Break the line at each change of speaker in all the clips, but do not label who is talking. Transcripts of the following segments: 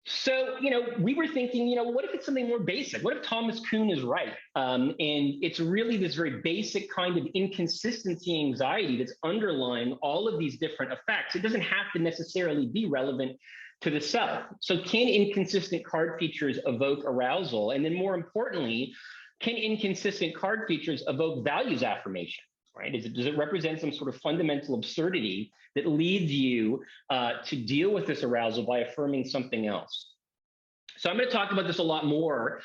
So, we were thinking, what if it's something more basic? What if Thomas Kuhn is right? And it's really this very basic kind of inconsistency anxiety that's underlying all of these different effects. It doesn't have to necessarily be relevant to the self. So can inconsistent card features evoke arousal? And then more importantly, can inconsistent card features evoke values affirmation? Right? Does it represent some sort of fundamental absurdity that leads you to deal with this arousal by affirming something else? So I'm going to talk about this a lot more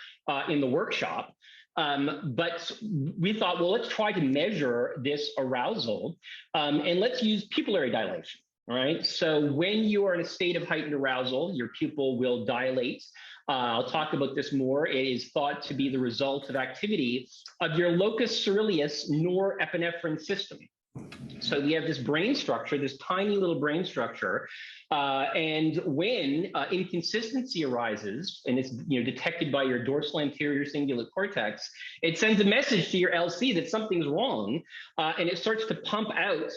in the workshop. But we thought, well, let's try to measure this arousal, and let's use pupillary dilation. All right. So when you are in a state of heightened arousal, your pupil will dilate. I'll talk about this more. It is thought to be the result of activity of your locus coeruleus norepinephrine system. So we have this brain structure, this tiny little brain structure, and when inconsistency arises, and it's detected by your dorsal anterior cingulate cortex, it sends a message to your LC that something's wrong, and it starts to pump out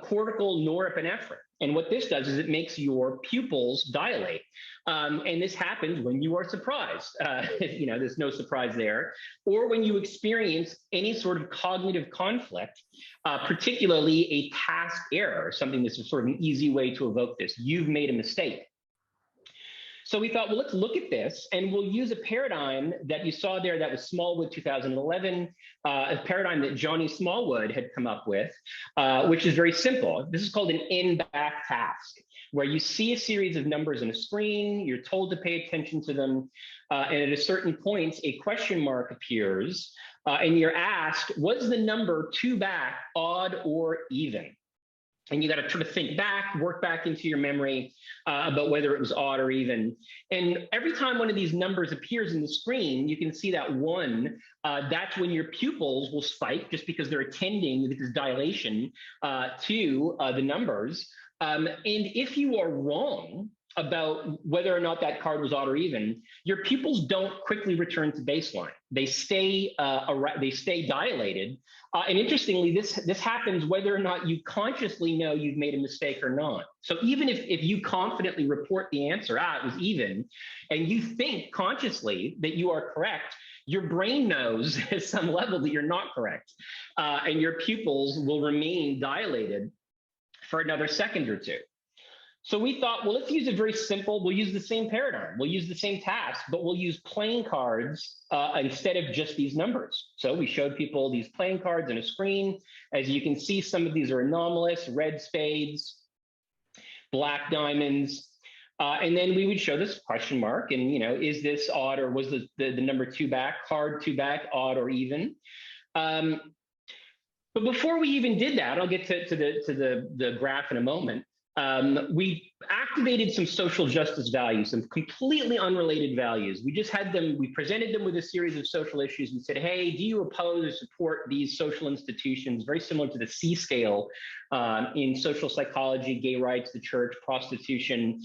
cortical norepinephrine. And what this does is it makes your pupils dilate. And this happens when you are surprised. There's no surprise there. Or when you experience any sort of cognitive conflict, particularly a task error, something that's sort of an easy way to evoke this. You've made a mistake. So we thought, well, let's look at this, and we'll use a paradigm that you saw there that was Smallwood 2011, a paradigm that Johnny Smallwood had come up with, which is very simple. This is called an in-back task, where you see a series of numbers on a screen, you're told to pay attention to them, and at a certain point, a question mark appears, and you're asked, was the number 2 back odd or even? And you got to try to think back, work back into your memory about whether it was odd or even. And every time one of these numbers appears in the screen, you can see that 1. That's when your pupils will spike just because they're attending this dilation to the numbers. And if you are wrong about whether or not that card was odd or even, your pupils don't quickly return to baseline. They stay dilated. And interestingly, this happens whether or not you consciously know you've made a mistake or not. So even if you confidently report the answer, it was even, and you think consciously that you are correct, your brain knows at some level that you're not correct. And your pupils will remain dilated for another second or two. So we thought, well, let's use a very simple, we'll use the same paradigm, we'll use the same task, but we'll use playing cards instead of just these numbers. So we showed people these playing cards on a screen. As you can see, some of these are anomalous, red spades, black diamonds, and then we would show this question mark, and is this odd, or was the number 2 back, card 2 back, odd or even? But before we even did that, I'll get to the graph in a moment. We activated some social justice values, some completely unrelated values. We presented them with a series of social issues and said, hey, do you oppose or support these social institutions, very similar to the C scale in social psychology, gay rights, the church, prostitution?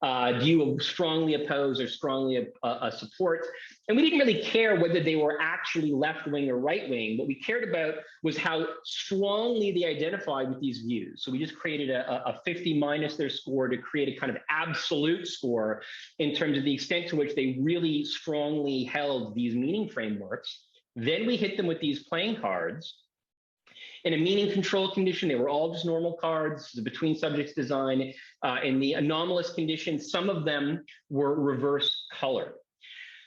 Do you strongly oppose or strongly support? And we didn't really care whether they were actually left-wing or right-wing. What we cared about was how strongly they identified with these views. So we just created a 50 minus their score to create a kind of absolute score in terms of the extent to which they really strongly held these meaning frameworks. Then we hit them with these playing cards. In a meaning control condition, they were all just normal cards, the between subjects design. In the anomalous condition, some of them were reverse colored.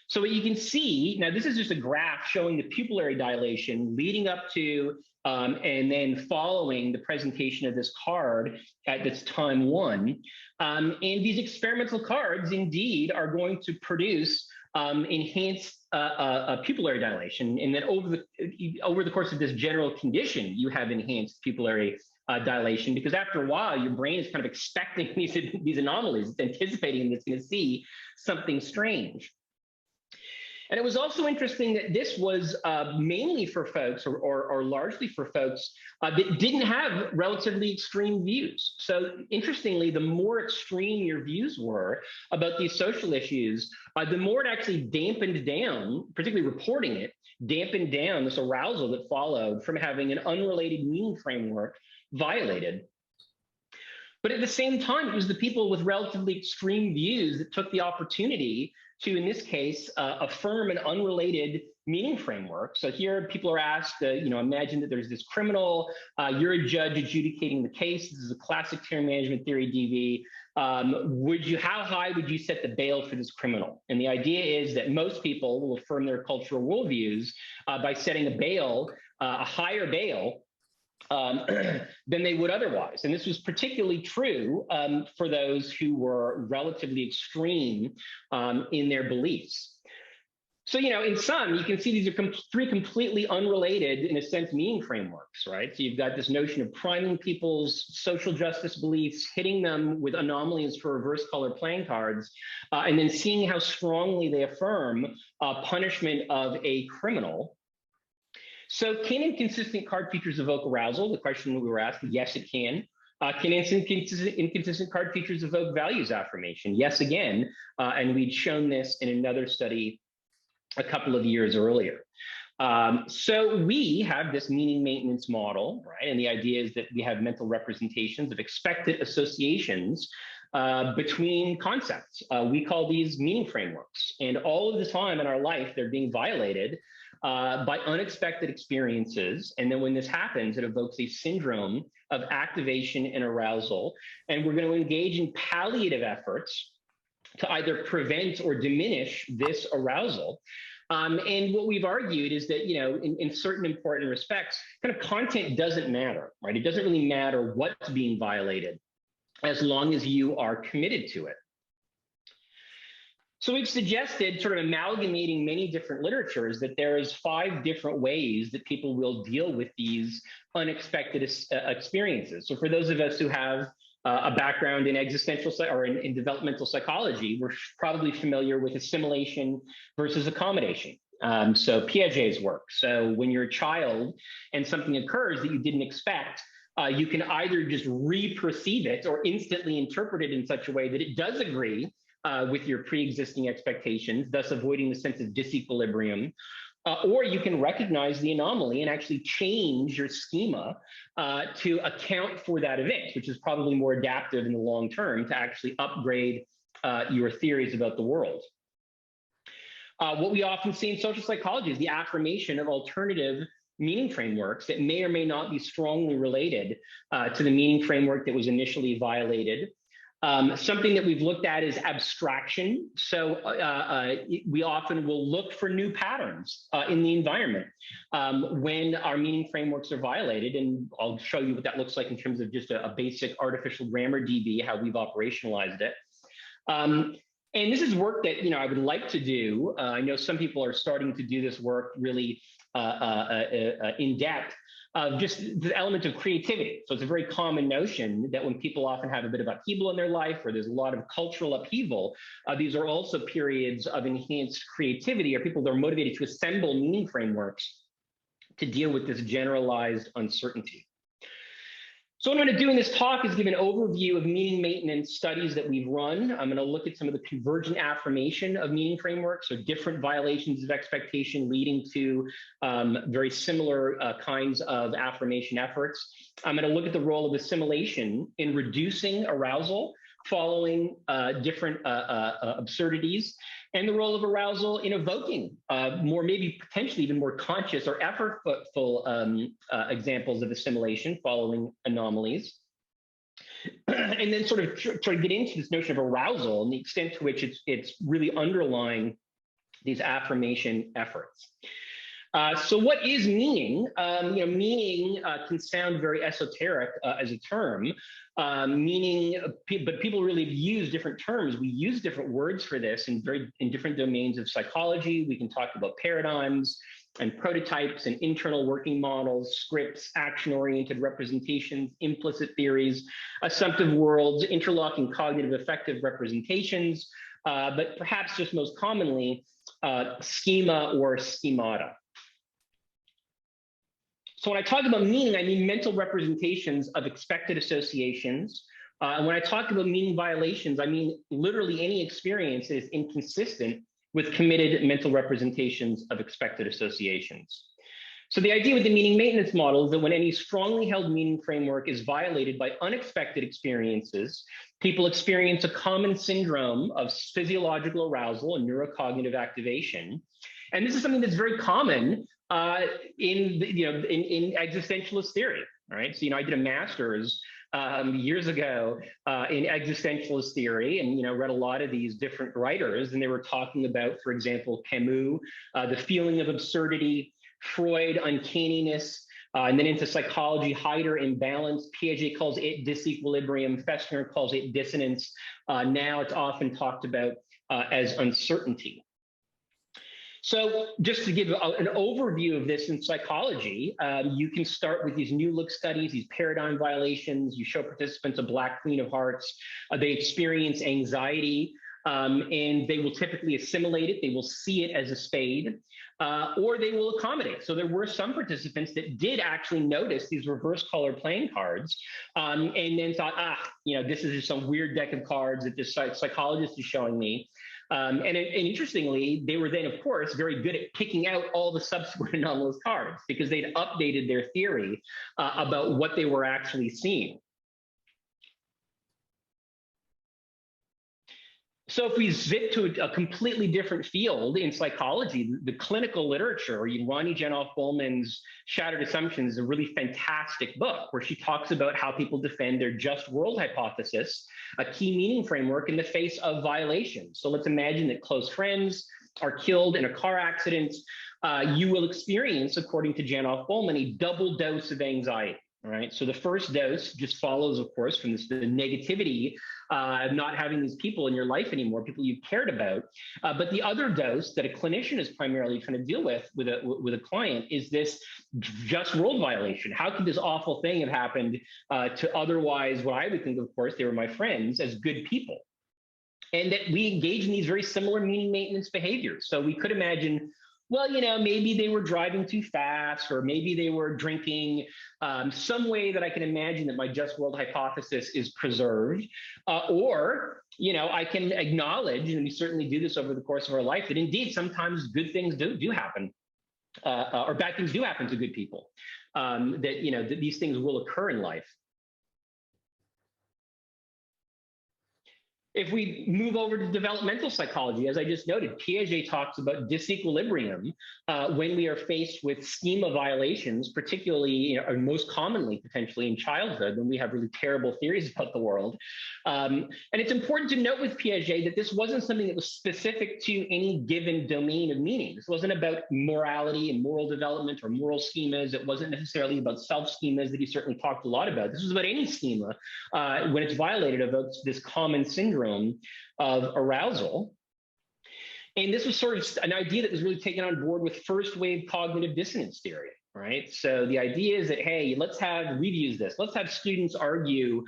So what you can see, now this is just a graph showing the pupillary dilation leading up to and then following the presentation of this card at this time 1. And these experimental cards indeed are going to produce enhanced pupillary dilation, and then over the course of this general condition, you have enhanced pupillary dilation, because after a while, your brain is kind of expecting these anomalies, it's anticipating that it's going to see something strange. And it was also interesting that this was mainly for folks, or largely for folks that didn't have relatively extreme views. So interestingly, the more extreme your views were about these social issues, the more it actually dampened down, particularly reporting it, dampened down this arousal that followed from having an unrelated meaning framework violated. But at the same time, it was the people with relatively extreme views that took the opportunity to, in this case, affirm an unrelated meaning framework. So here people are asked, imagine that there's this criminal, you're a judge adjudicating the case. This is a classic terror management theory DV. How high would you set the bail for this criminal? And the idea is that most people will affirm their cultural worldviews by setting a higher bail than they would otherwise. And this was particularly true for those who were relatively extreme in their beliefs. So, in sum, you can see these are three completely unrelated, in a sense, meaning frameworks, right? So you've got this notion of priming people's social justice beliefs, hitting them with anomalies for reverse color playing cards, and then seeing how strongly they affirm punishment of a criminal. So can inconsistent card features evoke arousal? The question that we were asked, yes, it can. Can inconsistent card features evoke values affirmation? Yes, again. And we'd shown this in another study a couple of years earlier. So we have this meaning maintenance model, right? And the idea is that we have mental representations of expected associations between concepts. We call these meaning frameworks. And all of the time in our life, they're being violated by unexpected experiences. And then when this happens, it evokes a syndrome of activation and arousal. And we're going to engage in palliative efforts to either prevent or diminish this arousal. And what we've argued is that, in certain important respects, kind of content doesn't matter, right? It doesn't really matter what's being violated as long as you are committed to it. So we've suggested, sort of amalgamating many different literatures, that there is 5 different ways that people will deal with these unexpected experiences. So for those of us who have a background in existential or in developmental psychology, we're probably familiar with assimilation versus accommodation. So Piaget's work. So when you're a child and something occurs that you didn't expect, you can either just re-perceive it or instantly interpret it in such a way that it does agree with your pre-existing expectations, thus avoiding the sense of disequilibrium. Or you can recognize the anomaly and actually change your schema to account for that event, which is probably more adaptive in the long term to actually upgrade your theories about the world. What we often see in social psychology is the affirmation of alternative meaning frameworks that may or may not be strongly related to the meaning framework that was initially violated. Something that we've looked at is abstraction. So we often will look for new patterns in the environment when our meaning frameworks are violated. And I'll show you what that looks like in terms of just a basic artificial grammar DB, how we've operationalized it. And this is work that I would like to do. I know some people are starting to do this work really in depth. Just the element of creativity. So it's a very common notion that when people often have a bit of upheaval in their life, or there's a lot of cultural upheaval, these are also periods of enhanced creativity, or people that are motivated to assemble meaning frameworks to deal with this generalized uncertainty. So what I'm going to do in this talk is give an overview of meaning maintenance studies that we've run. I'm going to look at some of the convergent affirmation of meaning frameworks, so different violations of expectation leading to very similar kinds of affirmation efforts. I'm going to look at the role of assimilation in reducing arousal following different absurdities, and the role of arousal in evoking more, maybe potentially even more conscious or effortful examples of assimilation following anomalies. And then sort of try to get into this notion of arousal and the extent to which it's really underlying these affirmation efforts. So what is meaning? Meaning can sound very esoteric as a term. But people really use different terms. We use different words for this in different domains of psychology. We can talk about paradigms and prototypes and internal working models, scripts, action-oriented representations, implicit theories, assumptive worlds, interlocking cognitive affective representations, but perhaps just most commonly, schema or schemata. So when I talk about meaning, I mean mental representations of expected associations. And when I talk about meaning violations, I mean literally any experience that is inconsistent with committed mental representations of expected associations. So the idea with the meaning maintenance model is that when any strongly held meaning framework is violated by unexpected experiences, people experience a common syndrome of physiological arousal and neurocognitive activation. And this is something that's very common in existentialist theory, right? So, I did a master's years ago in existentialist theory, and read a lot of these different writers, and they were talking about, for example, Camus, the feeling of absurdity, Freud, uncanniness, and then into psychology, Heider, imbalance. Piaget calls it disequilibrium. Festner calls it dissonance. Now it's often talked about as uncertainty. So just to give an overview of this in psychology, you can start with these new look studies, these paradigm violations. You show participants a Black Queen of Hearts. They experience anxiety, and they will typically assimilate it. They will see it as a spade, or they will accommodate. So there were some participants that did actually notice these reverse color playing cards, and then thought, this is just some weird deck of cards that this psychologist is showing me. And interestingly, they were then, of course, very good at picking out all the subsequent anomalous cards because they'd updated their theory about what they were actually seeing. So if we zip to a completely different field in psychology, the clinical literature, or Ronnie Janoff-Bowman's Shattered Assumptions is a really fantastic book where she talks about how people defend their just world hypothesis, a key meaning framework in the face of violations. So let's imagine that close friends are killed in a car accident. You will experience, according to Janoff-Bowman, a double dose of anxiety. All right, so the first dose just follows, of course, from the negativity of not having these people in your life anymore, people you cared about. But the other dose that a clinician is primarily trying to deal with a client is this just world violation. How could this awful thing have happened to otherwise what I would think, of course, they were my friends as good people? And that we engage in these very similar meaning maintenance behaviors. So we could imagine, well, maybe they were driving too fast, or maybe they were drinking, some way that I can imagine that my just world hypothesis is preserved. Or, I can acknowledge, and we certainly do this over the course of our life, that indeed sometimes good things do happen, or bad things do happen to good people, that these things will occur in life. If we move over to developmental psychology, as I just noted, Piaget talks about disequilibrium when we are faced with schema violations, particularly, or most commonly potentially in childhood, when we have really terrible theories about the world. And it's important to note with Piaget that this wasn't something that was specific to any given domain of meaning. This wasn't about morality and moral development or moral schemas. It wasn't necessarily about self-schemas that he certainly talked a lot about. This was about any schema when it's violated, about this common syndrome of arousal. And this was sort of an idea that was really taken on board with first wave cognitive dissonance theory, right? So the idea is that, hey, we've used this, let's have students argue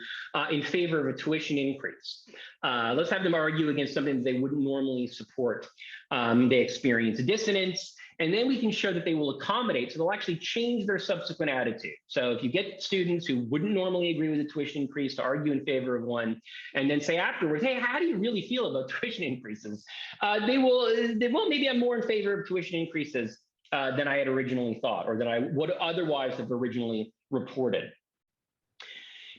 in favor of a tuition increase. Let's have them argue against something that they wouldn't normally support. They experience dissonance, and then we can show that they will accommodate, so they'll actually change their subsequent attitude. So if you get students who wouldn't normally agree with a tuition increase to argue in favor of one, and then say afterwards, hey, how do you really feel about tuition increases? They will, maybe I'm more in favor of tuition increases than I had originally thought, or than I would otherwise have originally reported.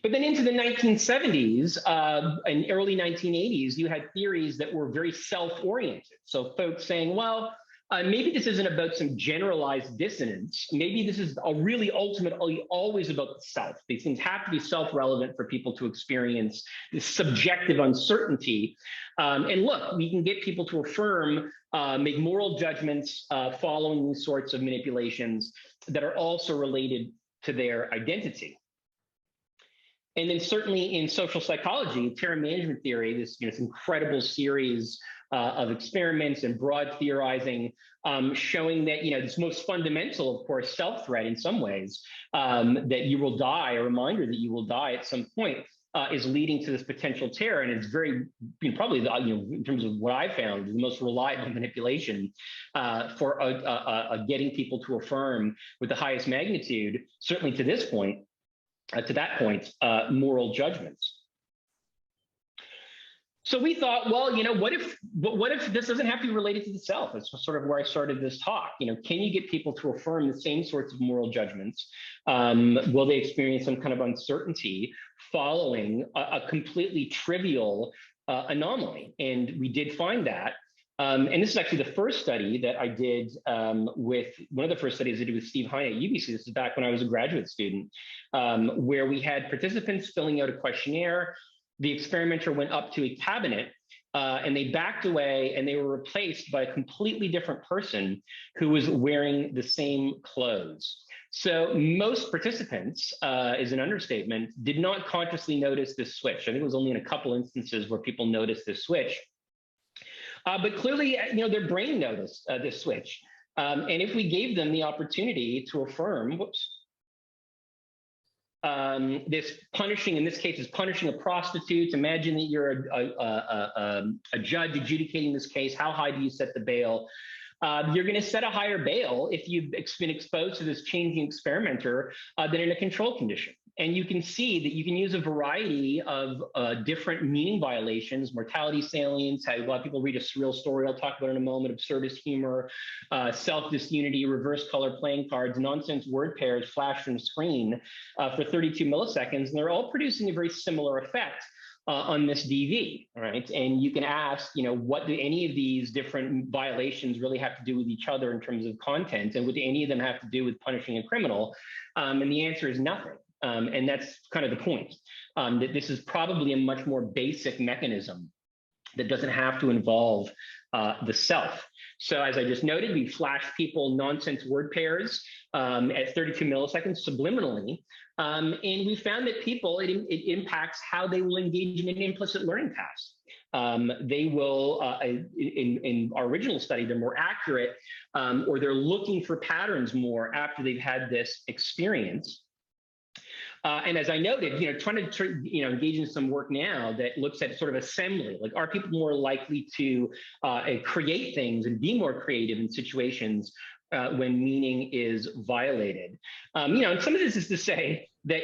But then into the 1970s and early 1980s, you had theories that were very self-oriented. So folks saying, well, maybe this isn't about some generalized dissonance. Maybe this is really ultimately always about the self. These things have to be self-relevant for people to experience this subjective uncertainty. And look, we can get people to affirm, make moral judgments following these sorts of manipulations that are also related to their identity. And then certainly in social psychology, terror management theory, this incredible series of experiments and broad theorizing showing that, this most fundamental, of course, self-threat in some ways, that you will die, a reminder that you will die at some point, is leading to this potential terror. And it's very, probably, in terms of what I found, the most reliable manipulation for getting people to affirm with the highest magnitude, certainly to this point, moral judgments. So we thought, well, what if this doesn't have to be related to the self? That's sort of where I started this talk. Can you get people to affirm the same sorts of moral judgments? Will they experience some kind of uncertainty following a completely trivial anomaly? And we did find that. And this is actually the first study that I did with one of the first studies I did with Steve Heine at UBC. This is back when I was a graduate student, where we had participants filling out a questionnaire. The experimenter went up to a cabinet and they backed away and they were replaced by a completely different person who was wearing the same clothes. So most participants, is an understatement, did not consciously notice this switch. I think it was only in a couple instances where people noticed this switch. But clearly, their brain noticed this switch. And if we gave them the opportunity to affirm, this punishing, in this case, is punishing a prostitute. Imagine that you're a judge adjudicating this case. How high do you set the bail? You're going to set a higher bail if you've been exposed to this changing experimenter than in a control condition. And you can see that you can use a variety of different meaning violations, mortality salience, how a lot of people read a surreal story I'll talk about in a moment, absurdist humor, self-disunity, reverse color playing cards, nonsense word pairs flash from screen for 32 milliseconds. And they're all producing a very similar effect on this DV, right? And you can ask, what do any of these different violations really have to do with each other in terms of content? And would any of them have to do with punishing a criminal? And the answer is nothing. And that's kind of the point, that this is probably a much more basic mechanism that doesn't have to involve the self. So as I just noted, we flash people nonsense word pairs at 32 milliseconds subliminally. And we found that people, it impacts how they will engage in an implicit learning task. They will, in our original study, they're more accurate, or they're looking for patterns more after they've had this experience. And as I noted, trying to engage in some work now that looks at sort of assembly, like are people more likely to create things and be more creative in situations when meaning is violated? And some of this is to say that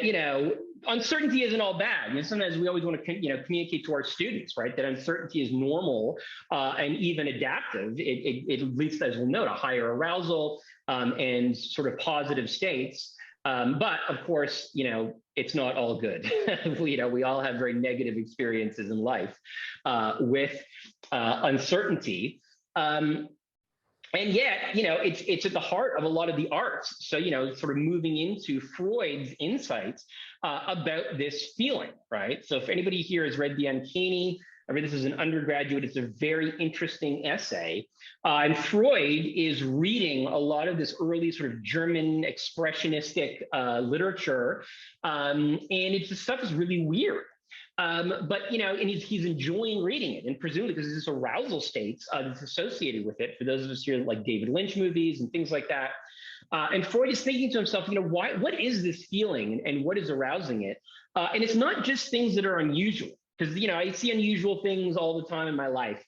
uncertainty isn't all bad. Sometimes we always want to communicate to our students, right, that uncertainty is normal and even adaptive. It leads, as we'll note, a higher arousal and sort of positive states. But of course, it's not all good. We all have very negative experiences in life with uncertainty. And yet, it's at the heart of a lot of the arts. So, sort of moving into Freud's insights about this feeling, right? So if anybody here has read The Uncanny, I read this as an undergraduate. It's a very interesting essay. And Freud is reading a lot of this early sort of German expressionistic literature. And this stuff is really weird. But, and he's enjoying reading it, and presumably because there's this arousal states that's associated with it. For those of us here like David Lynch movies and things like that. And Freud is thinking to himself, what is this feeling and what is arousing it? And it's not just things that are unusual. Because, I see unusual things all the time in my life.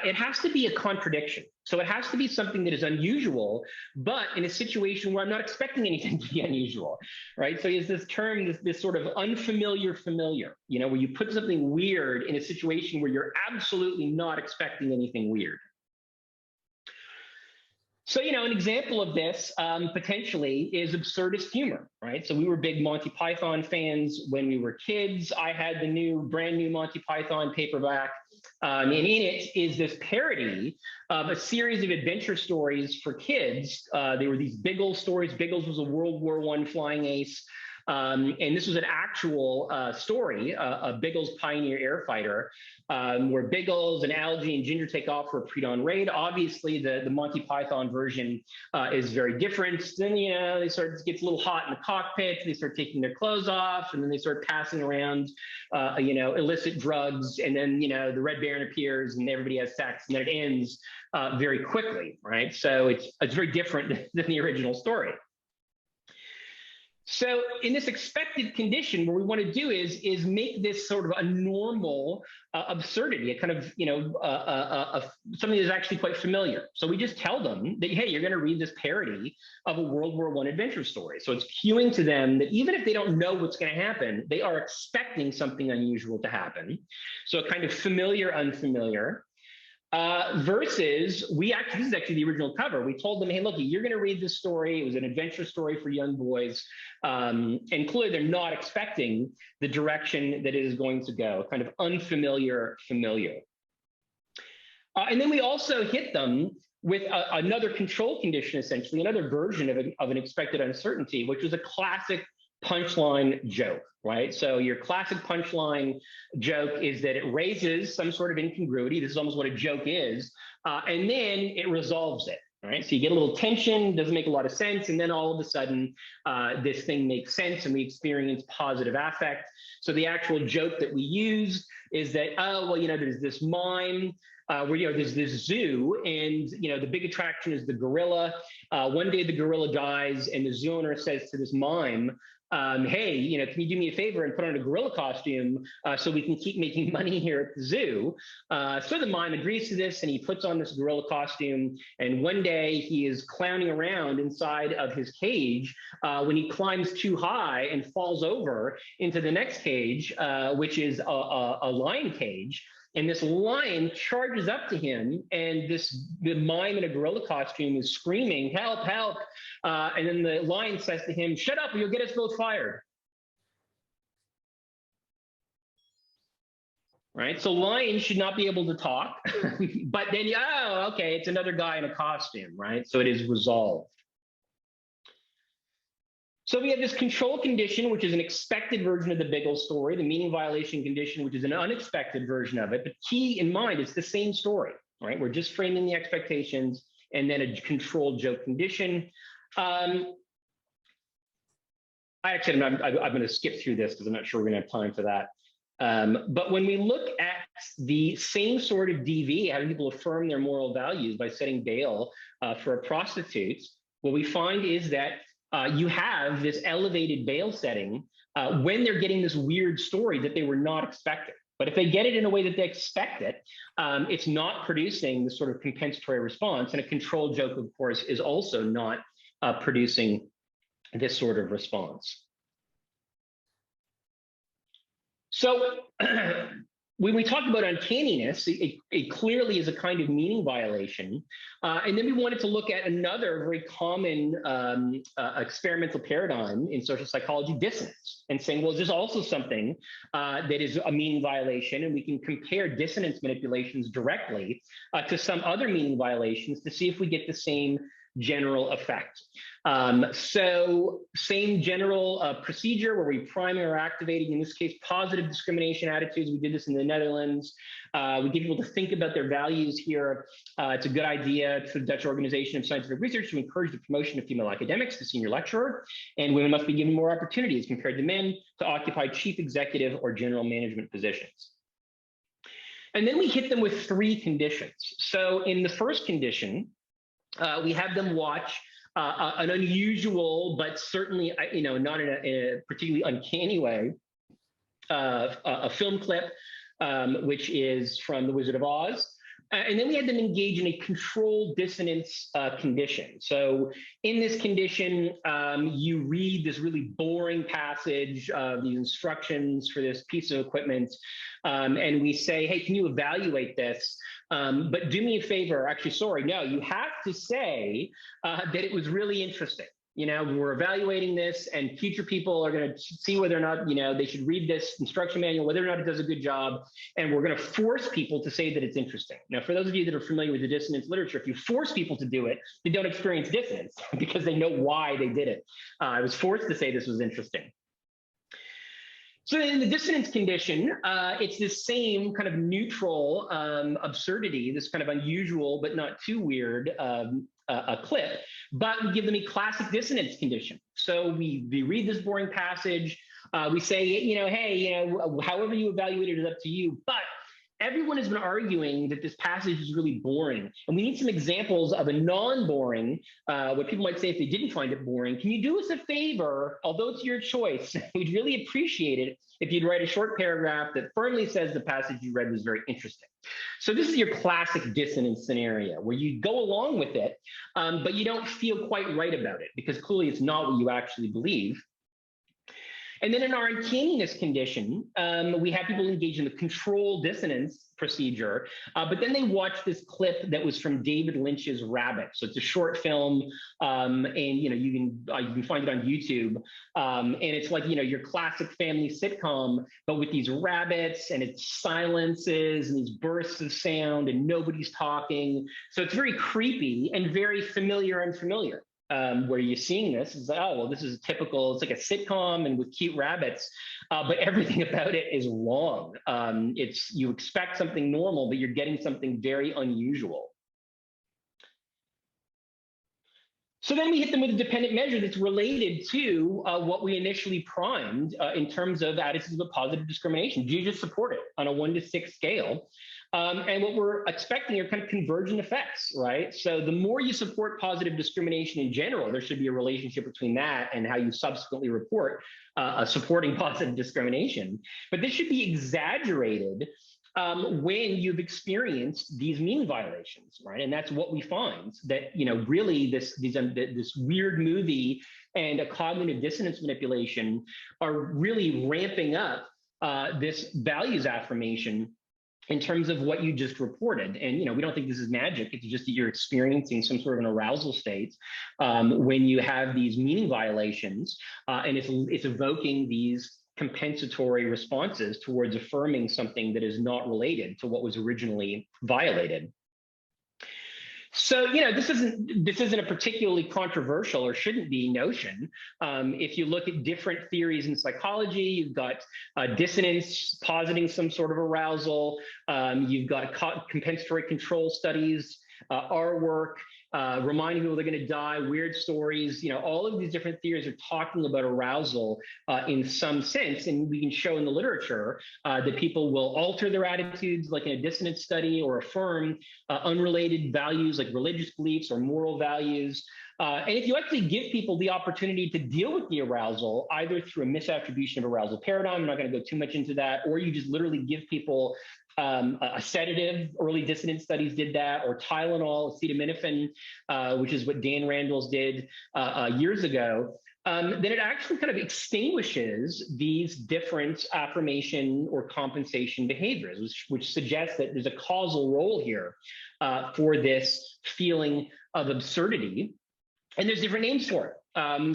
It has to be a contradiction. So it has to be something that is unusual, but in a situation where I'm not expecting anything to be unusual, right? So there's this term, this sort of unfamiliar familiar, where you put something weird in a situation where you're absolutely not expecting anything weird. So, an example of this potentially is absurdist humor, right? So we were big Monty Python fans when we were kids. I had the brand new Monty Python paperback. And in it is this parody of a series of adventure stories for kids. They were these Biggles stories. Biggles was a World War I flying ace. And this was an actual story, a Biggles Pioneer Air Fighter, where Biggles and Algie and Ginger take off for a pre-dawn raid. Obviously, the Monty Python version is very different. Then, it gets a little hot in the cockpit. They start taking their clothes off, and then they start passing around, illicit drugs. And then, the Red Baron appears, and everybody has sex, and then it ends very quickly, right? So it's very different than the original story. So in this expected condition, what we want to do is make this sort of a normal absurdity, a kind of, something that's actually quite familiar. So we just tell them that, hey, you're going to read this parody of a World War I adventure story. So it's cueing to them that even if they don't know what's going to happen, they are expecting something unusual to happen. So a kind of familiar, unfamiliar. Versus, this is actually the original cover. We told them, hey, look, you're going to read this story. It was an adventure story for young boys. And clearly they're not expecting the direction that it is going to go, kind of unfamiliar, familiar. And then we also hit them with another control condition, essentially, another version of an expected uncertainty, which was a classic punchline joke, right? So your classic punchline joke is that it raises some sort of incongruity. This is almost what a joke is. And then it resolves it, right? So you get a little tension, doesn't make a lot of sense. And then all of a sudden, this thing makes sense and we experience positive affect. So the actual joke that we use is that, oh, well, there's this mime where, there's this zoo and, the big attraction is the gorilla. One day the gorilla dies and the zoo owner says to this mime, hey, can you do me a favor and put on a gorilla costume so we can keep making money here at the zoo? So the mime agrees to this and he puts on this gorilla costume. And one day he is clowning around inside of his cage when he climbs too high and falls over into the next cage, which is a lion cage. And this lion charges up to him, and the mime in a gorilla costume is screaming, help, help. And then the lion says to him, shut up or you'll get us both fired. Right? So lions should not be able to talk. But then, oh, okay, it's another guy in a costume, right? So it is resolved. So we have this control condition, which is an expected version of the Biggle story, the meaning violation condition, which is an unexpected version of it. But keep in mind, it's the same story, right? We're just framing the expectations and then a controlled joke condition. I'm going to skip through this because I'm not sure we're going to have time for that. But when we look at the same sort of DV, having people affirm their moral values by setting bail for a prostitute, what we find is that you have this elevated bail setting when they're getting this weird story that they were not expecting. But if they get it in a way that they expect it, it's not producing the sort of compensatory response. And a control joke, of course, is also not producing this sort of response. So when we talk about uncanniness, it clearly is a kind of meaning violation. And then we wanted to look at another very common experimental paradigm in social psychology, dissonance, and saying, well, is this also something that is a meaning violation? And we can compare dissonance manipulations directly to some other meaning violations to see if we get the same general effect. So same general procedure where we prime or activating, in this case, positive discrimination attitudes. We did this in the Netherlands. We get people to think about their values here. It's a good idea for the Dutch Organization of Scientific Research to encourage the promotion of female academics to senior lecturer, and women must be given more opportunities compared to men to occupy chief executive or general management positions. And then we hit them with 3 conditions. So in the first condition, we have them watch an unusual, but certainly, not in a particularly uncanny way, a film clip, which is from The Wizard of Oz. And then we had them engage in a controlled dissonance condition. So in this condition, you read this really boring passage of these instructions for this piece of equipment, and we say, hey, can you evaluate this? But do me a favor, actually, sorry, no, you have to say that it was really interesting. We're evaluating this, and future people are going to see whether or not, they should read this instruction manual, whether or not it does a good job. And we're going to force people to say that it's interesting. Now, for those of you that are familiar with the dissonance literature, if you force people to do it, they don't experience dissonance because they know why they did it. I was forced to say this was interesting. So in the dissonance condition, it's this same kind of neutral absurdity, this kind of unusual but not too weird a clip, but we give them a classic dissonance condition. So we read this boring passage, we say, hey, however you evaluate it is up to you, but everyone has been arguing that this passage is really boring. And we need some examples of a non-boring, what people might say if they didn't find it boring. Can you do us a favor, although it's your choice? We'd really appreciate it if you'd write a short paragraph that firmly says the passage you read was very interesting. So this is your classic dissonance scenario where you go along with it, but you don't feel quite right about it because clearly it's not what you actually believe. And then in our uncanniness condition, we have people engage in the control dissonance procedure, but then they watch this clip that was from David Lynch's Rabbit. So it's a short film, and you can find it on YouTube, and it's like your classic family sitcom, but with these rabbits and it's silences and these bursts of sound and nobody's talking. So it's very creepy and very unfamiliar. Where you're seeing this is like, oh, well, this is typical. It's like a sitcom and with cute rabbits, but everything about it is wrong. You expect something normal, but you're getting something very unusual. So then we hit them with a dependent measure that's related to what we initially primed in terms of attitudes of positive discrimination. Do you just support it on a 1 to 6 scale? And what we're expecting are kind of convergent effects, right? So the more you support positive discrimination in general, there should be a relationship between that and how you subsequently report supporting positive discrimination. But this should be exaggerated when you've experienced these meaning violations, right? And that's what we find, that really this weird movie and a cognitive dissonance manipulation are really ramping up this values affirmation in terms of what you just reported. And we don't think this is magic. It's just that you're experiencing some sort of an arousal state when you have these meaning violations, and it's evoking these compensatory responses towards affirming something that is not related to what was originally violated. So, this isn't a particularly controversial or shouldn't be notion. If you look at different theories in psychology, you've got dissonance positing some sort of arousal. You've got compensatory control studies, our work, reminding people they're going to die, weird stories. All of these different theories are talking about arousal in some sense, and we can show in the literature that people will alter their attitudes, like in a dissonance study, or affirm unrelated values like religious beliefs or moral values. And if you actually give people the opportunity to deal with the arousal, either through a misattribution of arousal paradigm, I'm not going to go too much into that, or you just literally give people a sedative. Early dissonance studies did that, or Tylenol, acetaminophen, which is what Dan Randall's did years ago, then it actually kind of extinguishes these different affirmation or compensation behaviors, which suggests that there's a causal role here for this feeling of absurdity. And there's different names for it.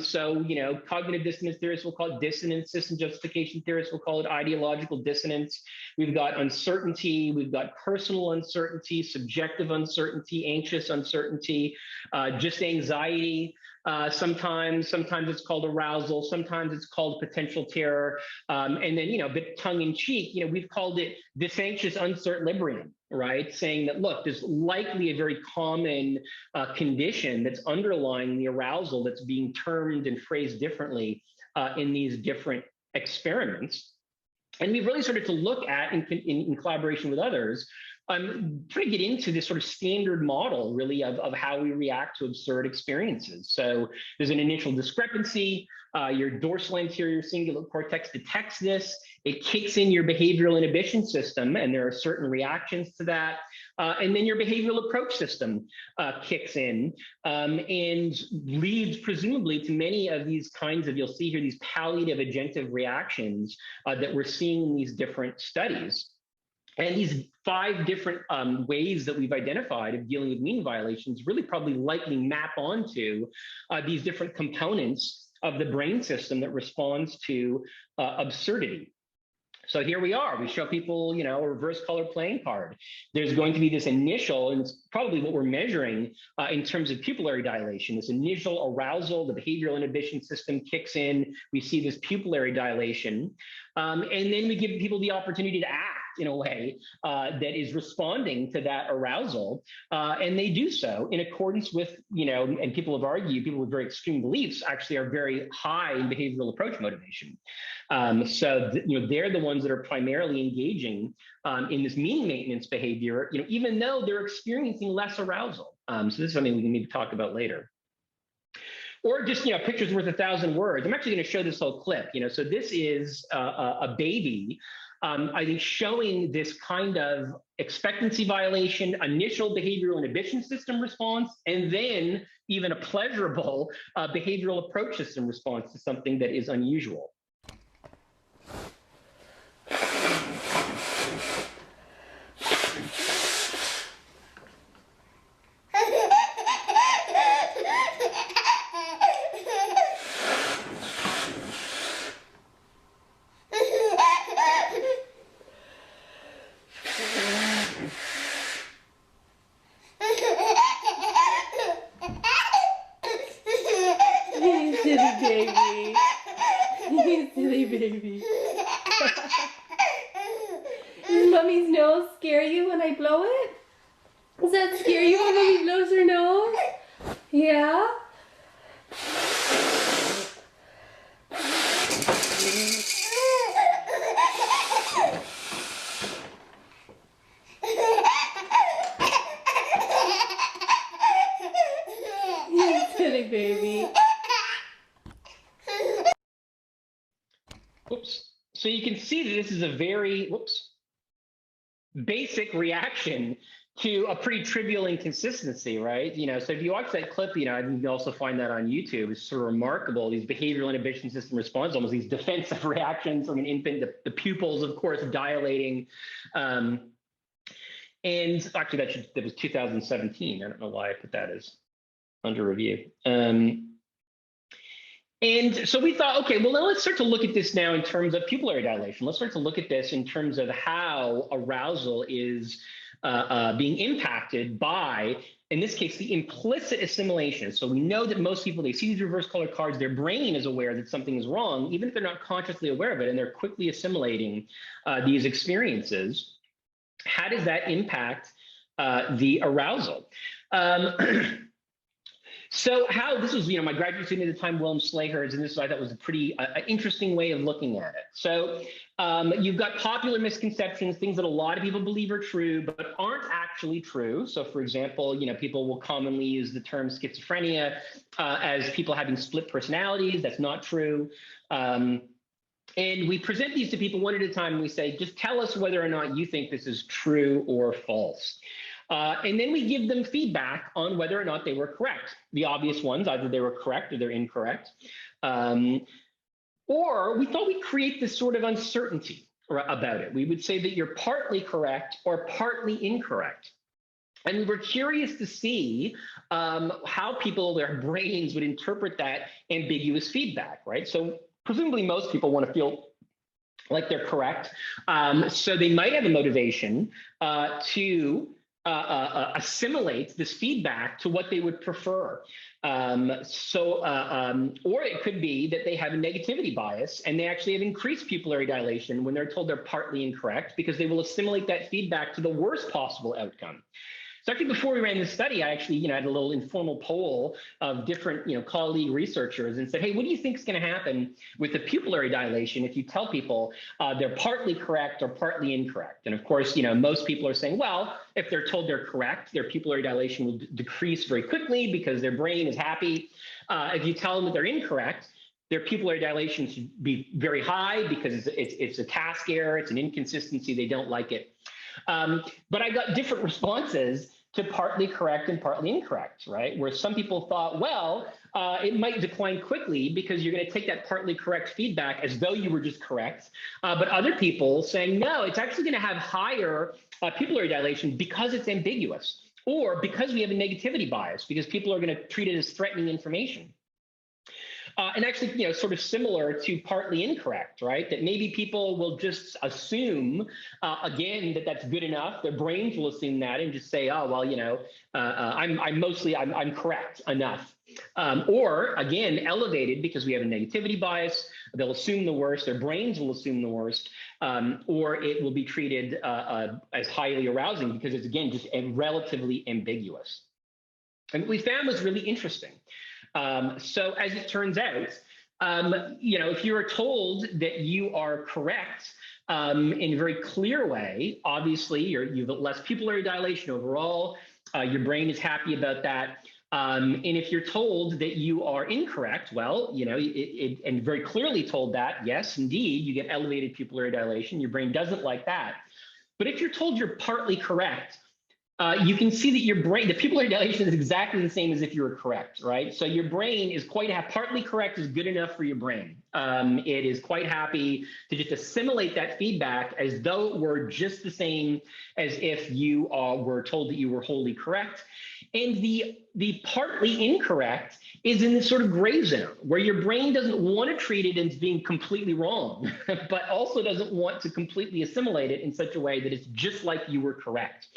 So, cognitive dissonance theorists will call it dissonance. System justification theorists will call it ideological dissonance. We've got uncertainty. We've got personal uncertainty, subjective uncertainty, anxious uncertainty, just anxiety. Sometimes it's called arousal. Sometimes it's called potential terror. And then, a bit tongue in cheek, we've called it this anxious uncertlibrium, right? Saying that, look, there's likely a very common condition that's underlying the arousal that's being termed and phrased differently in these different experiments. And we've really started to look at, in collaboration with others, trying to get into this sort of standard model, really, of how we react to absurd experiences. So there's an initial discrepancy. Your dorsal anterior cingulate cortex detects this. It kicks in your behavioral inhibition system, and there are certain reactions to that. And then your behavioral approach system kicks in and leads, presumably, to many of these kinds of, you'll see here, these palliative agentive reactions that we're seeing in these different studies. And these 5 different ways that we've identified of dealing with meaning violations really probably likely map onto these different components of the brain system that responds to absurdity. So here we are. We show people, a reverse color playing card. There's going to be this initial, and it's probably what we're measuring in terms of pupillary dilation, this initial arousal, the behavioral inhibition system kicks in. We see this pupillary dilation. And then we give people the opportunity to act. act in a way that is responding to that arousal. And they do so in accordance with, and people have argued, people with very extreme beliefs actually are very high in behavioral approach motivation. They're the ones that are primarily engaging in this meaning maintenance behavior, even though they're experiencing less arousal. So this is something we can maybe talk about later. Or just, pictures worth 1,000 words. I'm actually going to show this whole clip. So this is a baby, I think, showing this kind of expectancy violation, initial behavioral inhibition system response, and then even a pleasurable behavioral approach system response to something that is unusual.
Baby. Does Mummy's nose scare you when I blow it? Does that scare you when Mummy blows her nose? Yeah? You silly baby.
Oops. So you can see that this is a very, basic reaction to a pretty trivial inconsistency, right? So if you watch that clip, I think you also find that on YouTube. It's sort of remarkable, these behavioral inhibition system responses, almost these defensive reactions from an infant, the pupils, of course, dilating. And actually, that was 2017. I don't know why I put that as under review. And so we thought, okay, well, now let's start to look at this now in terms of pupillary dilation. Let's start to look at this in terms of how arousal is being impacted by, in this case, the implicit assimilation. So we know that most people, they see these reverse color cards, their brain is aware that something is wrong, even if they're not consciously aware of it, and they're quickly assimilating these experiences. How does that impact the arousal? So this was, my graduate student at the time, Willem Slagers, and this I thought was a pretty interesting way of looking at it. So you've got popular misconceptions, things that a lot of people believe are true, but aren't actually true. So for example, people will commonly use the term schizophrenia as people having split personalities. That's not true. And we present these to people one at a time, and we say, just tell us whether or not you think this is true or false. And then we give them feedback on whether or not they were correct. The obvious ones, either they were correct or they're incorrect. Or we thought we'd create this sort of uncertainty about it. We would say that you're partly correct or partly incorrect. And we were curious to see how people, their brains would interpret that ambiguous feedback, right? So presumably most people want to feel like they're correct. So they might have a motivation to assimilate this feedback to what they would prefer. Or it could be that they have a negativity bias and they actually have increased pupillary dilation when they're told they're partly incorrect, because they will assimilate that feedback to the worst possible outcome. So actually, before we ran this study, I actually, had a little informal poll of different, colleague researchers and said, hey, what do you think is going to happen with the pupillary dilation if you tell people they're partly correct or partly incorrect? And of course, most people are saying, well, if they're told they're correct, their pupillary dilation will decrease very quickly because their brain is happy. If you tell them that they're incorrect, their pupillary dilation should be very high because it's a task error, it's an inconsistency, they don't like it. But I got different responses to partly correct and partly incorrect, right? Where some people thought, well, it might decline quickly because you're going to take that partly correct feedback as though you were just correct. But other people saying, no, it's actually going to have higher pupillary dilation because it's ambiguous, or because we have a negativity bias, because people are going to treat it as threatening information. And actually, sort of similar to partly incorrect, right? That maybe people will just assume, again, that that's good enough. Their brains will assume that and just say, oh, well, I'm correct enough. Or again, elevated because we have a negativity bias, they'll assume the worst, their brains will assume the worst, or it will be treated as highly arousing because it's, again, just relatively ambiguous. And what we found was really interesting. So as it turns out, if you are told that you are correct in a very clear way, obviously you've less pupillary dilation overall, your brain is happy about that. And if you're told that you are incorrect, well, and very clearly told that, yes, indeed, you get elevated pupillary dilation, your brain doesn't like that. But if you're told you're partly correct, you can see that your brain, the pupillary dilation is exactly the same as if you were correct, right? So your brain is partly correct is good enough for your brain. It is quite happy to just assimilate that feedback as though it were just the same as if you were told that you were wholly correct. And the partly incorrect is in this sort of gray zone where your brain doesn't want to treat it as being completely wrong, but also doesn't want to completely assimilate it in such a way that it's just like you were correct.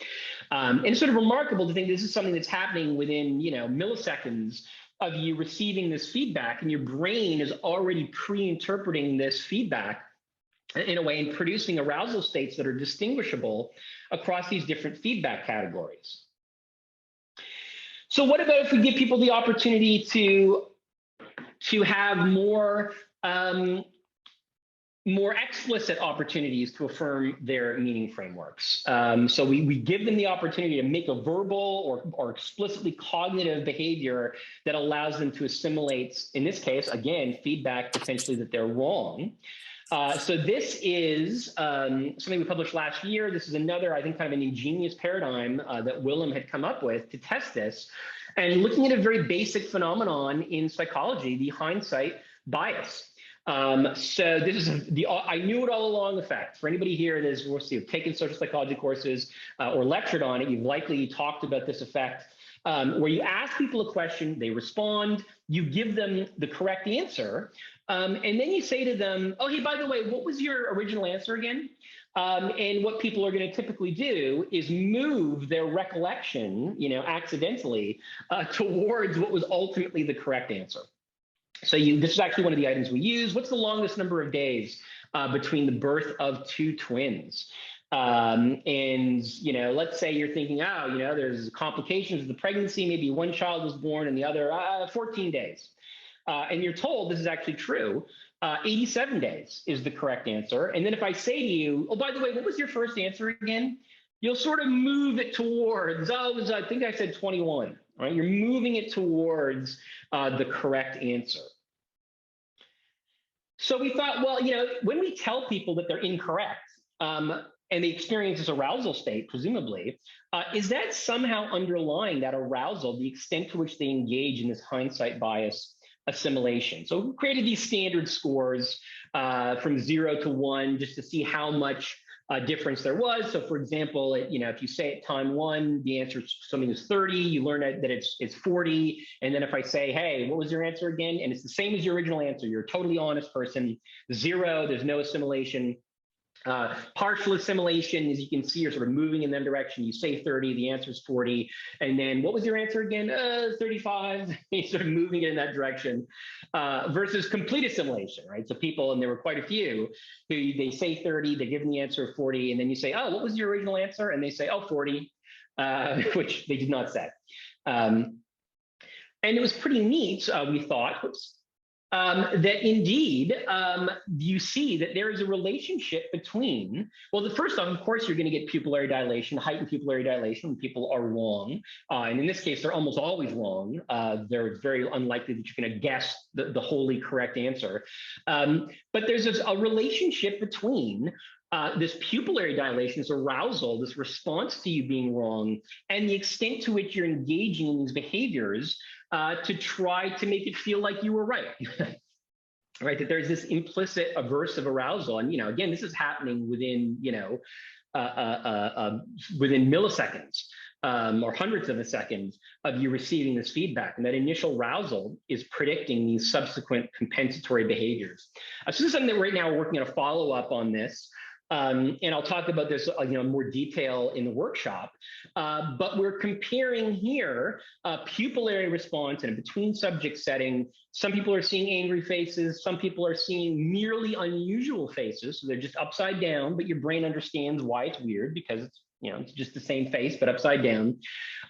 And it's sort of remarkable to think this is something that's happening within, milliseconds of you receiving this feedback, and your brain is already pre-interpreting this feedback in a way and producing arousal states that are distinguishable across these different feedback categories. So what about if we give people the opportunity to have more explicit opportunities to affirm their meaning frameworks? So we give them the opportunity to make a verbal or explicitly cognitive behavior that allows them to assimilate, in this case, again, feedback potentially that they're wrong. So this is something we published last year. This is another, I think, kind of an ingenious paradigm that Willem had come up with to test this, and looking at a very basic phenomenon in psychology, the hindsight bias. So this is the I knew it all along effect. For anybody here that has taken social psychology courses or lectured on it, you've likely talked about this effect. Where you ask people a question, they respond, you give them the correct answer, and then you say to them, oh, hey, by the way, what was your original answer again? And what people are going to typically do is move their recollection, accidentally, towards what was ultimately the correct answer. So this is actually one of the items we use. What's the longest number of days between the birth of two twins? And, let's say you're thinking, there's complications of the pregnancy. Maybe one child was born and the other 14 days. And you're told this is actually true. 87 days is the correct answer. And then if I say to you, oh, by the way, what was your first answer again? You'll sort of move it towards, I think I said 21, right? You're moving it towards the correct answer. So we thought, well, when we tell people that they're incorrect, and they experience this arousal state, presumably, is that somehow underlying that arousal, the extent to which they engage in this hindsight bias assimilation? So we created these standard scores from 0 to 1 just to see how much difference there was. So for example, if you say at time 1, the answer is something is 30, you learn that it's 40. And then if I say, hey, what was your answer again? And it's the same as your original answer. You're a totally honest person. 0, there's no assimilation. Partial assimilation, as you can see, you're sort of moving in that direction. You say 30, the answer is 40. And then what was your answer again? 35. You're sort of moving in that direction versus complete assimilation, right? So people, and there were quite a few, who they say 30, they give them the answer of 40, and then you say, oh, what was your original answer? And they say, oh, 40, which they did not say. And it was pretty neat, we thought, that indeed you see that there is a relationship between, well, the first off, of course, you're going to get pupillary dilation, heightened pupillary dilation when people are wrong. And in this case, they're almost always wrong. They're very unlikely that you're going to guess the wholly correct answer. But there's a relationship between this pupillary dilation, this arousal, this response to you being wrong, and the extent to which you're engaging in these behaviors to try to make it feel like you were right. Right, that there's this implicit aversive arousal. And, again, this is happening within, within milliseconds or hundreds of a second of you receiving this feedback. And that initial arousal is predicting these subsequent compensatory behaviors. So this is something that right now we're working on a follow-up on this. And I'll talk about this in more detail in the workshop. But we're comparing here pupillary response in a between subject setting. Some people are seeing angry faces. Some people are seeing merely unusual faces. So they're just upside down, but your brain understands why it's weird because it's just the same face, but upside down.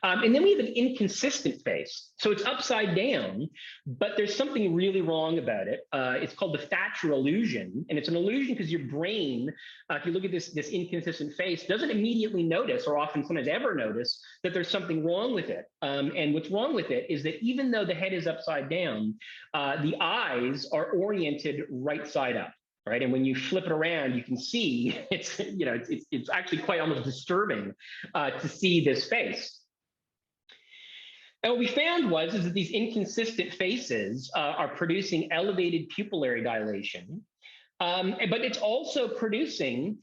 And then we have an inconsistent face. So it's upside down, but there's something really wrong about it. It's called the Thatcher illusion. And it's an illusion because your brain, if you look at this inconsistent face, doesn't immediately notice, or often sometimes ever notice, that there's something wrong with it. And what's wrong with it is that even though the head is upside down, the eyes are oriented right side up. Right, and when you flip it around, you can see it's actually quite almost disturbing to see this face. And what we found is that these inconsistent faces are producing elevated pupillary dilation, but it's also producing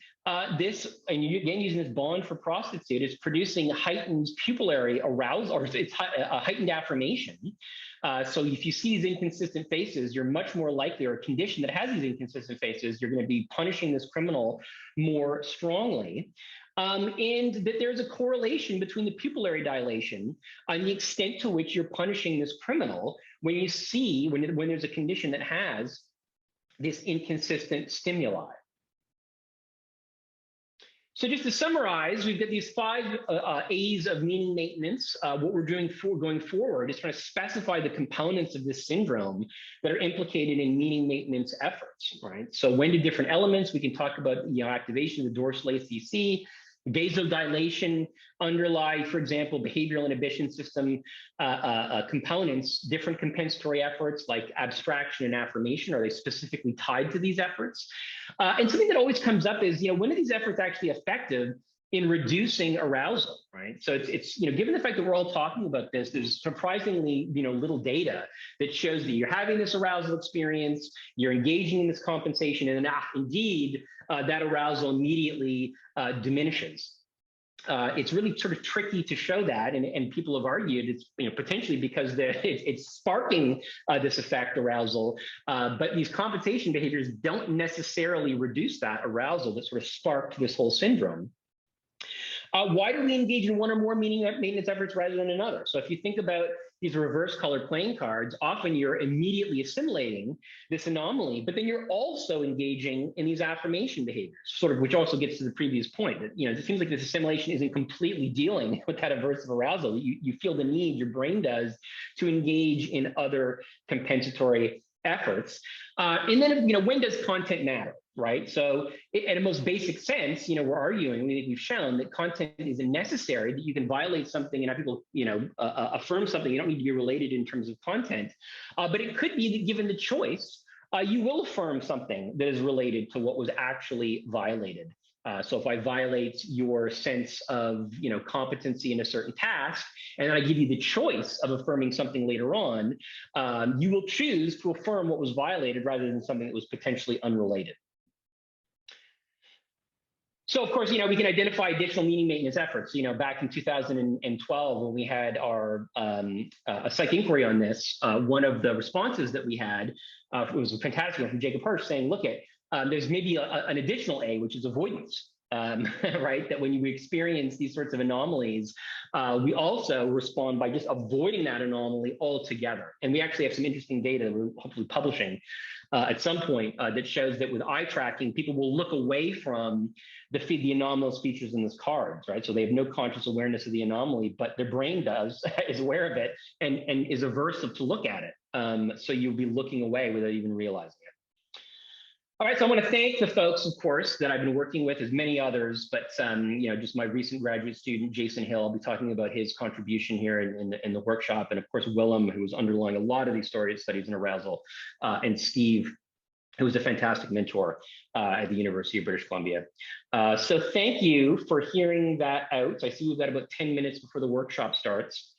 this, and again using this bond for prostitute, it's producing heightened pupillary arousal, or it's a heightened affirmation. So if you see these inconsistent faces, you're much more likely, or a condition that has these inconsistent faces, you're going to be punishing this criminal more strongly. And that there's a correlation between the pupillary dilation and the extent to which you're punishing this criminal when you see, when there's a condition that has this inconsistent stimuli. So just to summarize, we've got these 5 A's of meaning maintenance. What we're doing going forward is trying to specify the components of this syndrome that are implicated in meaning maintenance efforts, right? So when do different elements, we can talk about activation of the dorsal ACC, vasodilation underlie, for example, behavioral inhibition system components, different compensatory efforts like abstraction and affirmation. Are they specifically tied to these efforts? And something that always comes up is, when are these efforts actually effective in reducing arousal, right? So it's given the fact that we're all talking about this, there's surprisingly, little data that shows that you're having this arousal experience, you're engaging in this compensation, and indeed, that arousal immediately diminishes. It's really sort of tricky to show that, and people have argued it's potentially because it's sparking this effect, arousal, but these compensation behaviors don't necessarily reduce that arousal that sort of sparked this whole syndrome. Why do we engage in one or more meaning maintenance efforts rather than another? So if you think about these reverse color playing cards, often you're immediately assimilating this anomaly, but then you're also engaging in these affirmation behaviors, sort of, which also gets to the previous point that, it seems like this assimilation isn't completely dealing with that aversive arousal. You feel the need, your brain does, to engage in other compensatory efforts. And then, when does content matter? Right. So in a most basic sense, we're arguing, we've shown that content isn't necessary, that you can violate something and have people, affirm something. You don't need to be related in terms of content. But it could be that given the choice, you will affirm something that is related to what was actually violated. So if I violate your sense of, competency in a certain task, and then I give you the choice of affirming something later on, you will choose to affirm what was violated rather than something that was potentially unrelated. So of course, we can identify additional meaning maintenance efforts. Back in 2012, when we had our a psych inquiry on this, one of the responses that we had it was a fantastic one from Jacob Hirsch saying, look, there's maybe an additional A, which is avoidance. Right? That when we experience these sorts of anomalies, we also respond by just avoiding that anomaly altogether. And we actually have some interesting data we're hopefully publishing at some point that shows that with eye tracking, people will look away from the anomalous features in those cards, right? So they have no conscious awareness of the anomaly, but their brain is aware of it and is aversive to look at it. So you'll be looking away without even realizing it. All right, so I want to thank the folks, of course, that I've been working with, as many others, but just my recent graduate student, Jason Hill. I'll be talking about his contribution here in the workshop, and of course, Willem, who was underlying a lot of these studies in arousal, and Steve, who was a fantastic mentor at the University of British Columbia. So thank you for hearing that out. I see we've got about 10 minutes before the workshop starts.